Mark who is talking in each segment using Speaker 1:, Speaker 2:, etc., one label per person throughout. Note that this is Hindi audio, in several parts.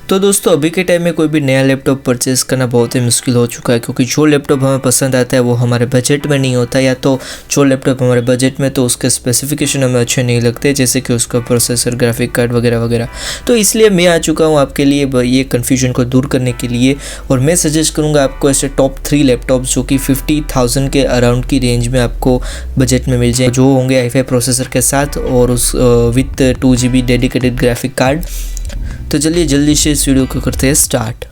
Speaker 1: तो दोस्तों अभी के टाइम में कोई भी नया लैपटॉप परचेज़ करना बहुत ही मुश्किल हो चुका है, क्योंकि जो लैपटॉप हमें पसंद आता है वो हमारे बजट में नहीं होता, या तो जो लैपटॉप हमारे बजट में तो उसके स्पेसिफिकेशन हमें अच्छे नहीं लगते, जैसे कि उसका प्रोसेसर, ग्राफिक कार्ड वगैरह वगैरह। तो इसलिए मैं आ चुका हूँ आपके लिए ये कन्फ्यूजन को दूर करने के लिए, और मैं सजेस्ट करूँगा आपको ऐसे टॉप 3 लैपटॉप जो कि 50,000 के अराउंड की रेंज में आपको बजट में मिल जाए, जो होंगे i5 प्रोसेसर के साथ और उस with 2GB dedicated graphic card. तो चलिए जल्दी से इस वीडियो को करते हैं स्टार्ट।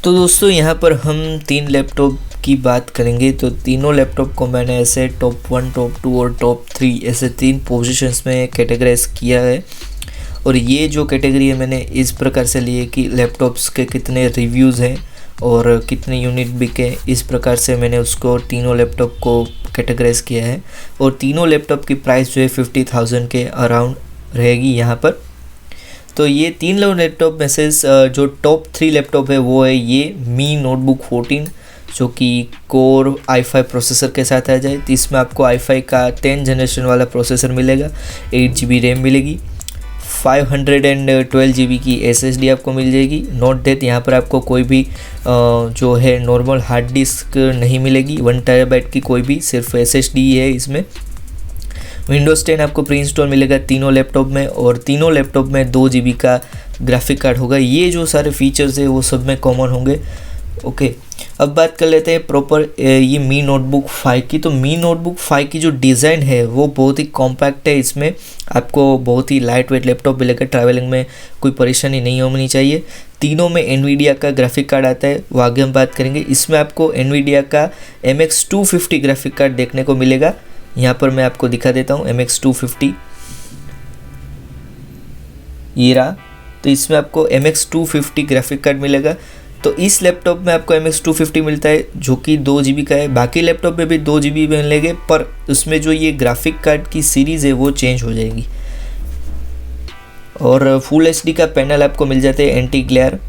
Speaker 1: तो दोस्तों यहाँ पर हम 3 लैपटॉप की बात करेंगे। तो तीनों लैपटॉप को मैंने ऐसे टॉप 1, टॉप 2 और टॉप 3 ऐसे 3 पोजीशंस में कैटेगराइज किया है। और ये जो कैटेगरी है मैंने इस प्रकार से ली है कि लैपटॉप्स के कितने रिव्यूज़ हैं और कितने यूनिट बिके, इस प्रकार से मैंने उसको तीनों लैपटॉप को कैटेगराइज किया है। और तीनों लैपटॉप की प्राइस जो है 50,000 के अराउंड रहेगी यहाँ पर। तो ये 3 लैपटॉप में से जो टॉप 3 लैपटॉप है वो है ये मी नोटबुक 14, जो कि कोर i5 प्रोसेसर के साथ आ जाए। तो इसमें आपको i5 का 10 जनरेशन वाला प्रोसेसर मिलेगा, 8GB रैम मिलेगी, 512GB की SSD आपको मिल जाएगी। नोट दैट यहाँ पर आपको कोई भी जो है नॉर्मल हार्ड डिस्क नहीं मिलेगी, 1 TB की कोई भी, सिर्फ SSD है इसमें। विंडोज़ 10 आपको प्री इंस्टॉल मिलेगा तीनों लैपटॉप में, और तीनों लैपटॉप में 2GB का ग्राफिक कार्ड होगा। ये जो सारे फीचर्स है वो सब में कॉमन होंगे। ओके, अब बात कर लेते हैं प्रॉपर ये मी नोटबुक 5 की। तो मी नोटबुक 5 की जो डिज़ाइन है वो बहुत ही कॉम्पैक्ट है। इसमें आपको बहुत ही लाइट वेट लैपटॉप मिलेगा, ट्रैवलिंग में कोई परेशानी नहीं होनी चाहिए। तीनों में एनवीडिया का ग्राफिक कार्ड आता है, वो आगे हम बात करेंगे। इसमें आपको एनवीडिया का MX250 ग्राफिक कार्ड देखने को मिलेगा। यहाँ पर मैं आपको दिखा देता हूँ MX250 ये रहा। तो इसमें आपको MX250 ग्राफिक कार्ड मिलेगा। तो इस लैपटॉप में आपको MX250 मिलता है जो कि 2GB का है। बाकी लैपटॉप में भी 2GB मिलेंगे, पर उसमें जो ये ग्राफिक कार्ड की सीरीज़ है वो चेंज हो जाएगी। और फुल HD का पैनल आपको मिल जाते हैं, एंटी ग्लेयर।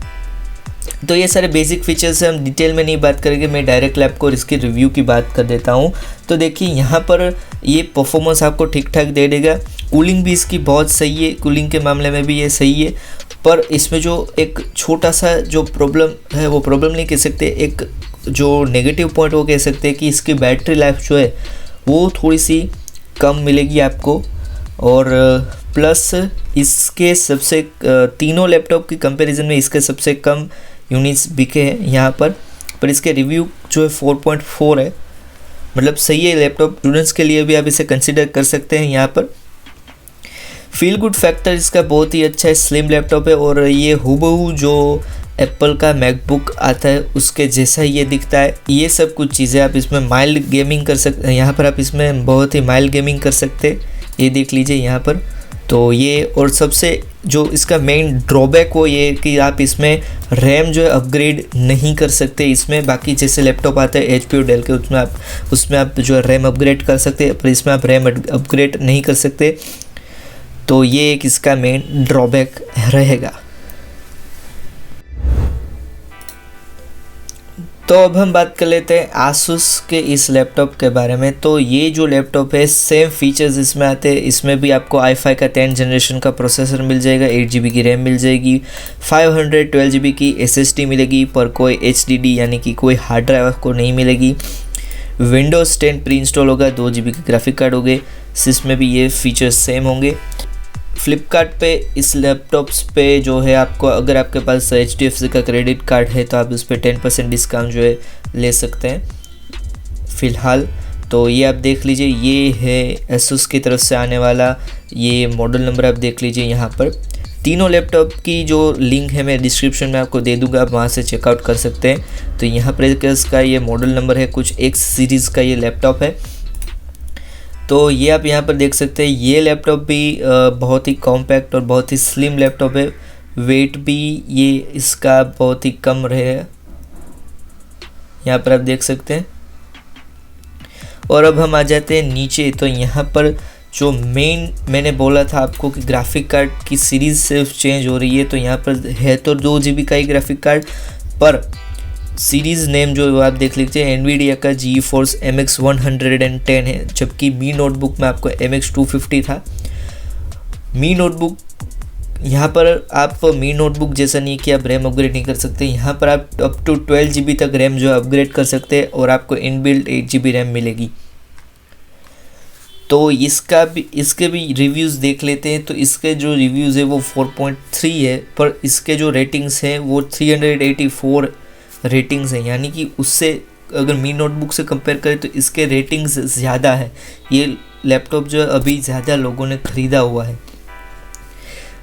Speaker 1: तो ये सारे बेसिक फीचर्स हम डिटेल में नहीं बात करेंगे, मैं डायरेक्ट लैप को इसकी रिव्यू की बात कर देता हूँ। तो देखिए यहाँ पर ये परफॉर्मेंस आपको ठीक ठाक दे देगा। कूलिंग भी इसकी बहुत सही है, कूलिंग के मामले में भी ये सही है। पर इसमें जो एक छोटा सा जो प्रॉब्लम है, वो प्रॉब्लम नहीं कह सकते, एक जो नेगेटिव पॉइंट वो कह सकते हैं कि इसकी बैटरी लाइफ जो है वो थोड़ी सी कम मिलेगी आपको। और प्लस इसके सबसे तीनों लैपटॉप की कंपैरिजन में इसके सबसे कम यूनिट्स बिके हैं यहाँ पर इसके रिव्यू जो है 4.4 है, मतलब सही है लैपटॉप। स्टूडेंट्स के लिए भी आप इसे कंसिडर कर सकते हैं। यहाँ पर फील गुड फैक्टर इसका बहुत ही अच्छा है, स्लिम लैपटॉप है, और ये हूबहू जो एप्पल का मैकबुक आता है उसके जैसा ये दिखता है। ये सब कुछ चीज़ें आप इसमें माइल्ड गेमिंग कर सकते हैं, यहाँ पर आप इसमें बहुत ही माइल्ड गेमिंग कर सकते हैं, ये देख लीजिए यहाँ पर। तो ये, और सबसे जो इसका मेन ड्रॉबैक वो ये कि आप इसमें रैम जो है अपग्रेड नहीं कर सकते इसमें। बाकी जैसे लैपटॉप आते हैं HP और डेल के, उसमें आप जो है रैम अपग्रेड कर सकते हैं, पर इसमें आप रैम अपग्रेड नहीं कर सकते। तो ये एक इसका मेन ड्रॉबैक रहेगा। तो अब हम बात कर लेते हैं Asus के इस लैपटॉप के बारे में। तो ये जो लैपटॉप है सेम फीचर्स इसमें आते हैं। इसमें भी आपको i5 का 10 जनरेशन का प्रोसेसर मिल जाएगा, 8GB की रैम मिल जाएगी, 512GB की SSD मिलेगी, पर कोई HDD यानी कि कोई हार्ड ड्राइव आपको नहीं मिलेगी। विंडोज़ 10 प्री इंस्टॉल होगा, 2GB के ग्राफिक कार्ड होंगे, इसमें भी ये फीचर्स सेम होंगे। फ्लिपकार्ट पे इस लैपटॉप्स पे जो है आपको, अगर आपके पास HDFC का क्रेडिट कार्ड है तो आप उस पर 10% डिस्काउंट जो है ले सकते हैं फ़िलहाल। तो ये आप देख लीजिए, ये है Asus की तरफ से आने वाला ये मॉडल नंबर आप देख लीजिए यहाँ पर। तीनों लैपटॉप की जो लिंक है मैं डिस्क्रिप्शन में आपको दे दूंगा, आप वहाँ से चेकआउट कर सकते हैं। तो यहाँ पर इसका ये मॉडल नंबर है, कुछ X सीरीज़ का ये लैपटॉप है। तो ये आप यहाँ पर देख सकते हैं, ये लैपटॉप भी बहुत ही कॉम्पैक्ट और बहुत ही स्लिम लैपटॉप है। वेट भी ये इसका बहुत ही कम रहेगा, यहाँ पर आप देख सकते हैं। और अब हम आ जाते हैं नीचे। तो यहाँ पर जो मेन मैंने बोला था आपको कि ग्राफिक कार्ड की सीरीज़ सिर्फ चेंज हो रही है, तो यहाँ पर है तो 2 GB का ही ग्राफिक कार्ड, पर सीरीज़ नेम जो आप देख लीजिए एनवीडिया का GeForce MX 110 है, जबकि मी नोटबुक में आपको MX 250 था। मी नोटबुक यहाँ पर आप मी नोटबुक जैसा नहीं कि आप रैम अपग्रेड नहीं कर सकते, यहाँ पर आप अप टू 12 GB तक रैम जो अपग्रेड कर सकते हैं और आपको इनबिल्ट 8 GB रैम मिलेगी। तो इसके भी रिव्यूज़ देख लेते हैं। तो इसके जो रिव्यूज़ है वो 4.3 है, पर इसके जो रेटिंग्स हैं वो 384 रेटिंग्स हैं, यानी कि उससे अगर मी नोटबुक से कंपेयर करें तो इसके रेटिंग्स ज़्यादा है। ये लैपटॉप जो अभी ज़्यादा लोगों ने ख़रीदा हुआ है।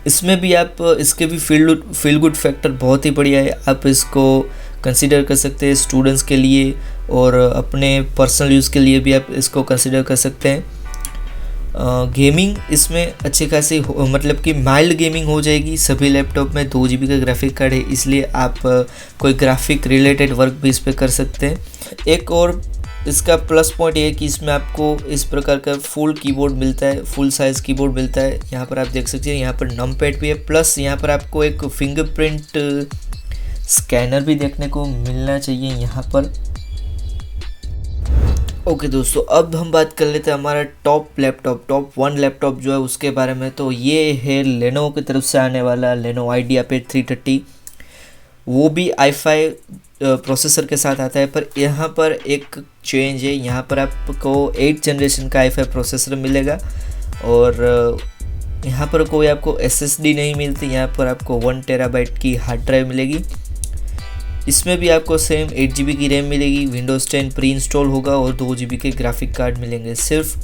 Speaker 1: इसमें भी आप इसके भी फील गुड फैक्टर बहुत ही बढ़िया है, आप इसको कंसिडर कर सकते हैं स्टूडेंट्स के लिए और अपने पर्सनल यूज़ के लिए भी आप इसको कंसिडर कर सकते हैं। गेमिंग इसमें अच्छी खासी मतलब कि माइल्ड गेमिंग हो जाएगी। सभी लैपटॉप में 2 GB का ग्राफिक कार्ड है, इसलिए आप कोई ग्राफिक रिलेटेड वर्क भी इस पर कर सकते हैं। एक और इसका प्लस पॉइंट ये है कि इसमें आपको इस प्रकार का फुल कीबोर्ड मिलता है, फुल साइज़ कीबोर्ड मिलता है। यहाँ पर आप देख सकते हैं, यहाँ पर नमपैड भी है, प्लस यहाँ पर आपको एक फिंगरप्रिंट स्कैनर भी देखने को मिलना चाहिए यहाँ पर। ओके दोस्तों, अब हम बात कर लेते हैं हमारा टॉप 1 लैपटॉप जो है उसके बारे में। तो ये है लेनोवो की तरफ से आने वाला लेनोवो IdeaPad 330। वो भी i5 प्रोसेसर के साथ आता है, पर यहाँ पर एक चेंज है। यहाँ पर आपको 8th जनरेशन का i5 प्रोसेसर मिलेगा और यहाँ पर कोई आपको SSD नहीं मिलती। यहाँ पर आपको 1 TB की हार्ड ड्राइव मिलेगी। इसमें भी आपको सेम 8 GB की रैम मिलेगी, विंडोज़ 10 प्री इंस्टॉल होगा और 2 GB के ग्राफिक कार्ड मिलेंगे। सिर्फ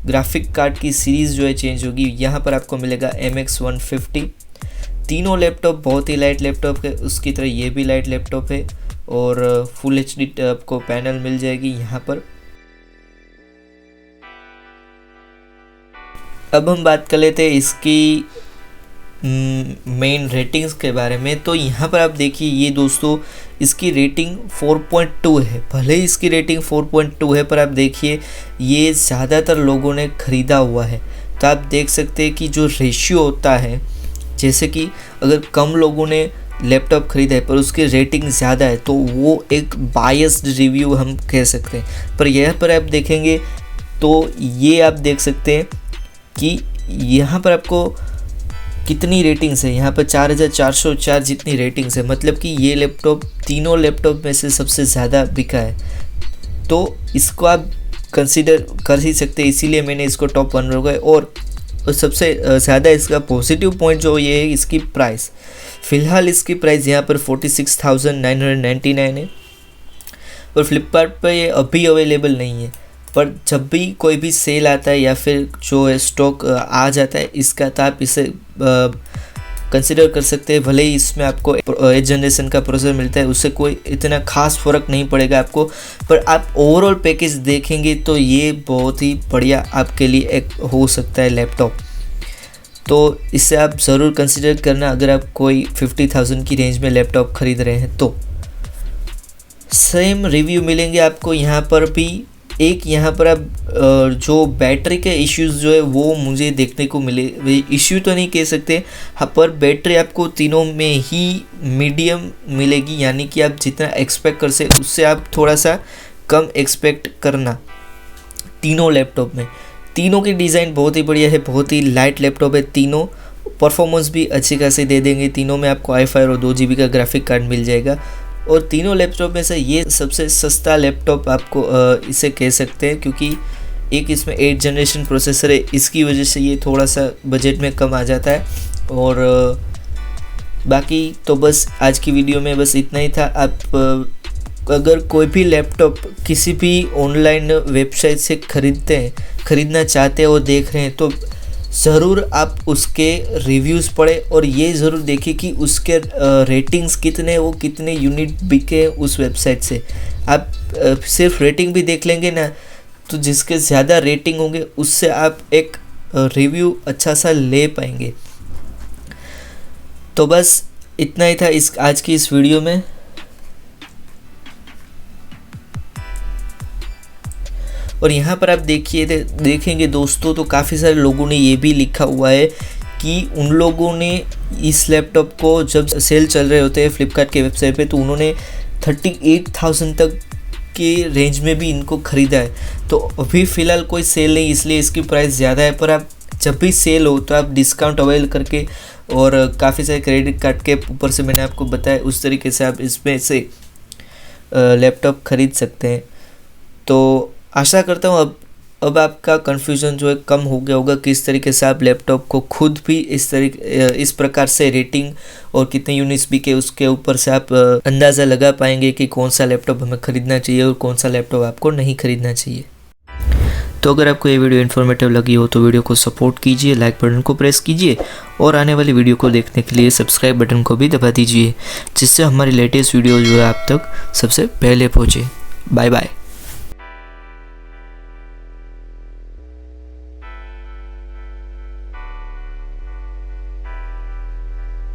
Speaker 1: ग्राफिक कार्ड की सीरीज़ जो है चेंज होगी। यहाँ पर आपको मिलेगा MX 150। तीनों लैपटॉप बहुत ही लाइट लैपटॉप है, उसकी तरह ये भी लाइट लैपटॉप है और फुल HD आपको पैनल मिल जाएगी यहाँ पर। अब हम बात कर लेते हैं इसकी मेन रेटिंग्स के बारे में। तो यहाँ पर आप देखिए ये दोस्तों इसकी रेटिंग 4.2 है। भले ही इसकी रेटिंग 4.2 है, पर आप देखिए ये ज़्यादातर लोगों ने ख़रीदा हुआ है। तो आप देख सकते हैं कि जो रेशियो होता है, जैसे कि अगर कम लोगों ने लैपटॉप ख़रीदा है पर उसकी रेटिंग ज़्यादा है, तो वो एक बायस्ड रिव्यू हम कह सकते हैं। पर यहाँ पर आप देखेंगे तो ये आप देख सकते हैं कि यहाँ पर आपको कितनी रेटिंग्स है। यहाँ पर 4404 जितनी रेटिंग्स है, मतलब कि ये लैपटॉप तीनों लैपटॉप में से सबसे ज़्यादा बिका है। तो इसको आप कंसीडर कर ही सकते हैं, इसीलिए मैंने इसको टॉप 1 रखा है। और सबसे ज़्यादा इसका पॉजिटिव पॉइंट जो ये है इसकी प्राइस। फ़िलहाल इसकी प्राइस यहाँ पर 46,999 है और फ्लिपकार्ट पर ये अभी अवेलेबल नहीं है। पर जब भी कोई भी सेल आता है या फिर जो है स्टॉक आ जाता है इसका, तो आप इसे कंसिडर कर सकते हैं। भले ही इसमें आपको 8th जनरेशन का प्रोसेसर मिलता है, उससे कोई इतना खास फ़र्क नहीं पड़ेगा आपको, पर आप ओवरऑल पैकेज देखेंगे तो ये बहुत ही बढ़िया आपके लिए एक हो सकता है लैपटॉप। तो इसे आप ज़रूर कंसिडर करना अगर आप कोई 50,000 की रेंज में लैपटॉप ख़रीद रहे हैं। तो सेम रिव्यू मिलेंगे आपको यहाँ पर भी। एक यहाँ पर आप जो बैटरी के इश्यूज़ जो है वो मुझे देखने को मिले, इश्यू तो नहीं कह सकते हाँ, पर बैटरी आपको तीनों में ही मीडियम मिलेगी, यानी कि आप जितना एक्सपेक्ट कर सकते उससे आप थोड़ा सा कम एक्सपेक्ट करना तीनों लैपटॉप में। तीनों की डिज़ाइन बहुत ही बढ़िया है, बहुत ही लाइट लैपटॉप है। तीनों परफॉर्मेंस भी अच्छी खासी दे देंगे। तीनों में आपको i5 और 2 GB का ग्राफिक कार्ड मिल जाएगा और तीनों लैपटॉप में से ये सबसे सस्ता लैपटॉप आपको इसे कह सकते हैं, क्योंकि एक इसमें 8th जनरेशन प्रोसेसर है, इसकी वजह से ये थोड़ा सा बजट में कम आ जाता है। और बाकी तो बस आज की वीडियो में बस इतना ही था। आप अगर कोई भी लैपटॉप किसी भी ऑनलाइन वेबसाइट से ख़रीदना चाहते हैं और देख रहे हैं, तो ज़रूर आप उसके रिव्यूज़ पढ़ें और ये ज़रूर देखें कि उसके रेटिंग्स कितने, वो कितने यूनिट बिके उस वेबसाइट से। आप सिर्फ रेटिंग भी देख लेंगे ना, तो जिसके ज़्यादा रेटिंग होंगे उससे आप एक रिव्यू अच्छा सा ले पाएंगे। तो बस इतना ही था आज की इस वीडियो में। और यहाँ पर आप देखेंगे दोस्तों, तो काफ़ी सारे लोगों ने ये भी लिखा हुआ है कि उन लोगों ने इस लैपटॉप को जब सेल चल रहे होते हैं फ्लिपकार्ट के वेबसाइट पे, तो उन्होंने 38,000 तक के रेंज में भी इनको ख़रीदा है। तो अभी फ़िलहाल कोई सेल नहीं, इसलिए इसकी प्राइस ज़्यादा है। पर आप जब भी सेल हो तो आप डिस्काउंट अवेल करके और काफ़ी सारे क्रेडिट कार्ड के ऊपर से मैंने आपको बताया उस तरीके से आप इसमें से लैपटॉप ख़रीद सकते हैं। तो आशा करता हूँ अब आपका कन्फ्यूज़न जो है कम हो गया होगा, किस तरीके से आप लैपटॉप को खुद भी इस प्रकार से रेटिंग और कितने यूनिट्स बिके उसके ऊपर से आप अंदाज़ा लगा पाएंगे कि कौन सा लैपटॉप हमें ख़रीदना चाहिए और कौन सा लैपटॉप आपको नहीं ख़रीदना चाहिए। तो अगर आपको ये वीडियो इन्फॉर्मेटिव लगी हो तो वीडियो को सपोर्ट कीजिए, लाइक बटन को प्रेस कीजिए और आने वाली वीडियो को देखने के लिए सब्सक्राइब बटन को भी दबा दीजिए, जिससे हमारी लेटेस्ट वीडियो जो है आप तक सबसे पहले पहुँचे। Bye bye.